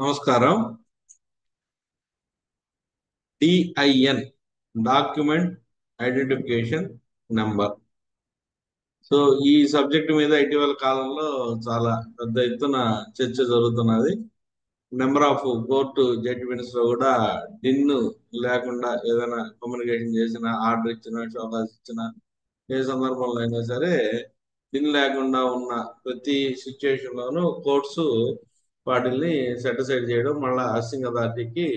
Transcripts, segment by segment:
నమస్కారం. DIN document identification number. So ఈ subject మీద ఇటీవల కాలంలో చాలా పెద్ద ఎత్తున చర్చ జరుగుతున్నది. నెంబర్ ఆఫ్ కోర్టు జడ్జిమెంట్స్ లో కూడా డిన్ లేకుండా ఏదైనా కమ్యూనికేషన్ చేసిన, ఆర్డర్ ఇచ్చిన, షోకాస్ ఇచ్చిన, ఏ సందర్భంలో అయినా సరే డిన్ లేకుండా ఉన్న ప్రతి సిచ్యుయేషన్ లోనూ కోర్ట్స్ వాటిల్ని సెటిసైడ్ చేయడం, మళ్ళా అసింగ్ అథారిటీకి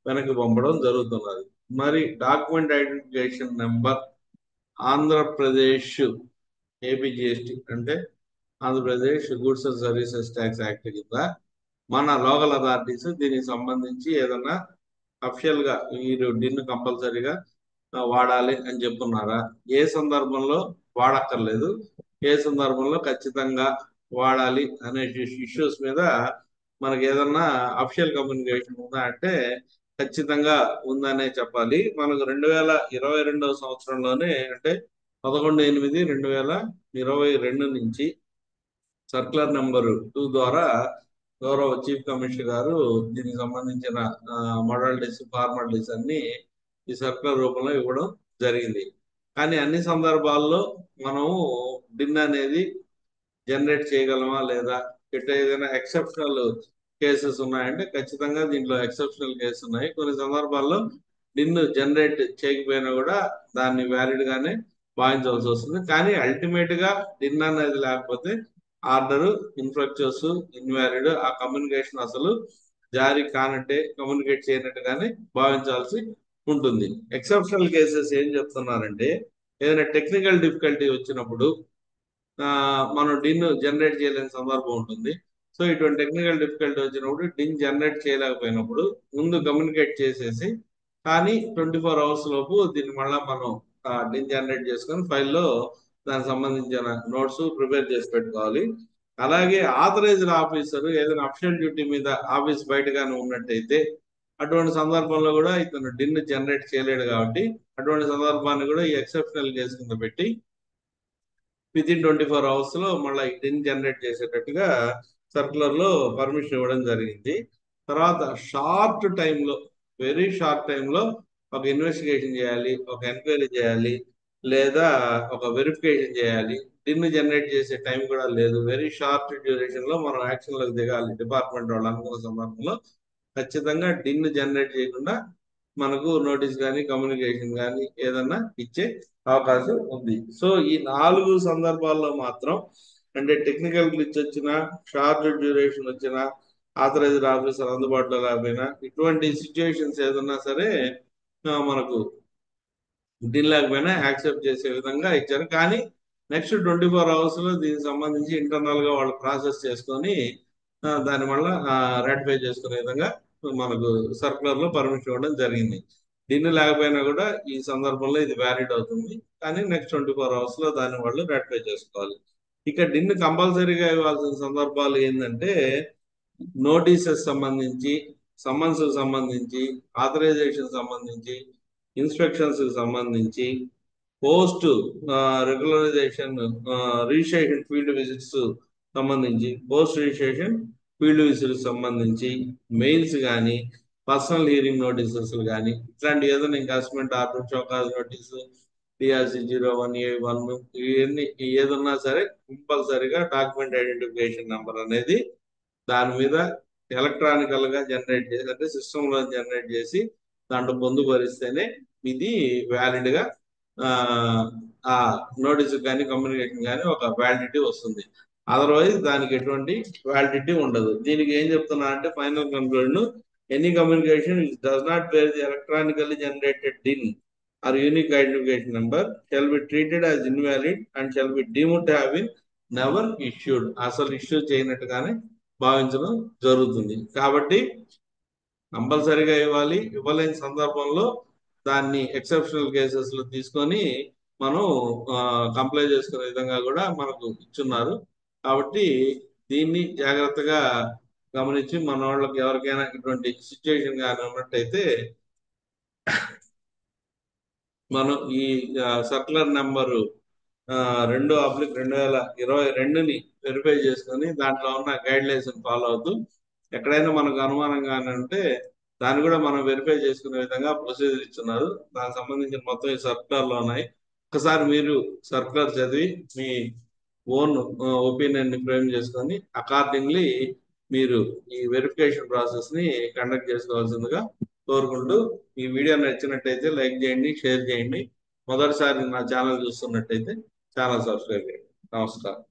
వెనక్కి పంపడం జరుగుతున్నది. మరి డాక్యుమెంట్ ఐడెంటిఫికేషన్ నెంబర్ ఆంధ్రప్రదేశ్ ఏపీజీఎస్టీ అంటే Andhra Pradesh goods and services tax act కింద మన లోకల్ అథారిటీస్ దీనికి సంబంధించి ఏదన్నా అఫిషియల్ గా మీరు డిన్ కంపల్సరీగా వాడాలి అని చెప్తున్నారా? ఏ సందర్భంలో వాడక్కర్లేదు, ఏ సందర్భంలో ఖచ్చితంగా వాడాలి అనే ఇష్యూస్ మీద మనకి ఏదన్నా అఫిషియల్ కమ్యూనికేషన్ ఉందా అంటే ఖచ్చితంగా ఉందనే చెప్పాలి. మనకు 2022 సంవత్సరంలోనే అంటే 11/8/2022 నుంచి సర్కులర్ నెంబర్ 2 ద్వారా గౌరవ చీఫ్ కమిషనర్ గారు దీనికి సంబంధించిన మోడాలిటీస్, ఫార్మాలిటీస్ అన్ని ఈ సర్కులర్ రూపంలో ఇవ్వడం జరిగింది. కానీ అన్ని సందర్భాల్లో మనము డిన్ అనేది జనరేట్ చేయగలమా లేదా, ఇట్లా ఏదైనా ఎక్సెప్షనల్ కేసెస్ ఉన్నాయంటే ఖచ్చితంగా దీంట్లో ఎక్సెప్షనల్ కేసెస్ ఉన్నాయి. కొన్ని సందర్భాల్లో డిన్ జనరేట్ చేయకపోయినా కూడా దాన్ని వ్యాలిడ్ గానే భావించవలసి వస్తుంది. కానీ అల్టిమేట్ గా డిన్ అనేది లేకపోతే ఆర్డర్ ఇన్ఫ్రక్చర్స్ ఇన్వాలిడ్, ఆ కమ్యూనికేషన్ అసలు జారీ కానట్టే, కమ్యూనికేట్ చేయనట్టుగానే భావించాల్సి ఉంటుంది. ఎక్సెప్షనల్ కేసెస్ ఏం చెప్తున్నారంటే ఏదైనా టెక్నికల్ డిఫికల్టీ వచ్చినప్పుడు మనం డిన్ జనరేట్ చేయలేని సందర్భం ఉంటుంది. సో ఇటువంటి టెక్నికల్ డిఫికల్టీ వచ్చినప్పుడు డిన్ జనరేట్ చేయలేకపోయినప్పుడు ముందు కమ్యూనికేట్ చేసేసి, కానీ 24 అవర్స్ లోపు దీన్ని మళ్ళా మనం డిన్ జనరేట్ చేసుకొని ఫైల్లో దానికి సంబంధించిన నోట్స్ ప్రిపేర్ చేసి పెట్టుకోవాలి. అలాగే ఆథరైజ్డ్ ఆఫీసర్ ఏదైనా అఫిషియల్ డ్యూటీ మీద ఆఫీస్ బయటగానే ఉన్నట్టయితే అటువంటి సందర్భంలో కూడా ఇతను డిన్ జనరేట్ చేయలేడు కాబట్టి అటువంటి సందర్భాన్ని కూడా ఈ ఎక్సెప్షనల్ కేసు కింద పెట్టి విత్ ఇన్ 24 అవర్స్ లో మళ్ళీ డిన్ జనరేట్ చేసేటట్టుగా సర్కులర్ లో పర్మిషన్ ఇవ్వడం జరిగింది. తర్వాత షార్ట్ టైంలో, వెరీ షార్ట్ టైంలో ఒక ఇన్వెస్టిగేషన్ చేయాలి, ఒక ఎంక్వైరీ చేయాలి, లేదా ఒక వెరిఫికేషన్ చేయాలి. డిన్ జనరేట్ చేసే టైం కూడా లేదు. వెరీ షార్ట్ డ్యూరేషన్ లో మనం యాక్షన్ లోకి దిగాలి. డిపార్ట్మెంట్ వాళ్ళు అనుకున్న సందర్భంలో ఖచ్చితంగా డిన్ జనరేట్ చేయకుండా మనకు నోటీస్ కానీ, కమ్యూనికేషన్ కానీ ఏదన్నా ఇచ్చే అవకాశం ఉంది. సో ఈ 4 సందర్భాల్లో మాత్రం, అంటే టెక్నికల్ గ్లిచ్ వచ్చినా, షార్ట్ డ్యూరేషన్ వచ్చినా, ఆథరైజ్డ్ ఆఫీసర్ అందుబాటులో లేకపోయినా, ఇటువంటి సిచ్యుయేషన్స్ ఏదన్నా సరే మనకు డిన్ లేకపోయినా యాక్సెప్ట్ చేసే విధంగా ఇచ్చారు. కానీ నెక్స్ట్ 24 అవర్స్ లో దీనికి సంబంధించి ఇంటర్నల్ గా వాళ్ళు ప్రాసెస్ చేసుకొని దాని వల్ల రాటిఫై చేసుకునే విధంగా మనకు సర్కులర్ లో పర్మిషన్ ఇవ్వడం జరిగింది. డిన్ లేకపోయినా కూడా ఈ సందర్భంలో ఇది వ్యాలిడ్ అవుతుంది. కానీ నెక్స్ట్ 24 అవర్స్ లో దాన్ని వాళ్ళు రాటిఫై చేసుకోవాలి. ఇక డిన్ కంపల్సరీగా ఇవ్వాల్సిన సందర్భాలు ఏంటంటే నోటీసెస్ సంబంధించి, సమన్స్ సంబంధించి, ఆథరైజేషన్ సంబంధించి, ఇన్స్పెక్షన్స్ సంబంధించి, post regularization registration field visits సంబంధించి, పోస్ట్ రిజిస్ట్రేషన్ ఫీల్డ్ విజిట్స్ సంబంధించి, మెయిల్స్ కానీ, పర్సనల్ హియరింగ్ నోటీసెస్ కానీ, ఇట్లాంటి ఏదైనా investment order, show cause notice, TRC 01A1 ఇవన్నీ ఏదన్నా సరే కంపల్సరీగా డాక్యుమెంట్ ఐడెంటిఫికేషన్ నెంబర్ అనేది దాని మీద ఎలక్ట్రానికల్ గా జనరేట్ చేసి, అంటే సిస్టమ్ లో జనరేట్ చేసి దాంట్లో పొందుపరిస్తేనే ఇది వ్యాలిడ్ గా ఆ నోటీస్ కానీ, కమ్యూనికేషన్ కానీ ఒక వ్యాలిడిటీ వస్తుంది. అదర్వైజ్ దానికి ఎటువంటి వ్యాలిడిటీ ఉండదు. దీనికి ఏం చెప్తున్నా అంటే final conclusion, any communication which does not bear the electronically generated DIN or unique identification number shall be treated as invalid and shall be deemed to have been never issued. అసలు issue చేయనట్టుగానే భావించడం జరుగుతుంది. కాబట్టి కంపల్సరీగా ఇవ్వాలి. ఇవ్వలేని సందర్భంలో దాన్ని ఎక్సెప్షనల్ కేసెస్ లో తీసుకొని మనం కంప్లై చేసుకునే విధంగా కూడా మనకు ఇచ్చున్నారు. కాబట్టి దీన్ని జాగ్రత్తగా గమనించి మన వాళ్ళకి ఎవరికైనా ఇటువంటి సిచ్యుయేషన్ కానీ ఉన్నట్టయితే మనం ఈ సర్కులర్ నెంబరు 2/2022ని వెరిఫై చేసుకొని దాంట్లో ఉన్న గైడ్ లైన్స్ ఫాలో అవుతూ ఎక్కడైనా మనకు అనుమానంగానే ఉంటే దాన్ని కూడా మనం వెరిఫై చేసుకునే విధంగా ప్రొసీజర్ ఇస్తున్నారు. దానికి సంబంధించిన మొత్తం ఈ సర్కులర్ లో ఉన్నాయి. ఒకసారి మీరు సర్కులర్ చదివి మీ ఓన్ ఒపీనియన్ ని ఫ్రేమ్ చేసుకొని అకార్డింగ్లీ మీరు ఈ వెరిఫికేషన్ ప్రాసెస్ ని కండక్ట్ చేసుకోవాల్సిందిగా కోరుకుంటూ, ఈ వీడియో నచ్చినట్టయితే లైక్ చేయండి, షేర్ చేయండి. మొదటిసారి నా ఛానల్ చూస్తున్నట్టయితే ఛానల్ సబ్స్క్రైబ్ చేయండి. నమస్కారం.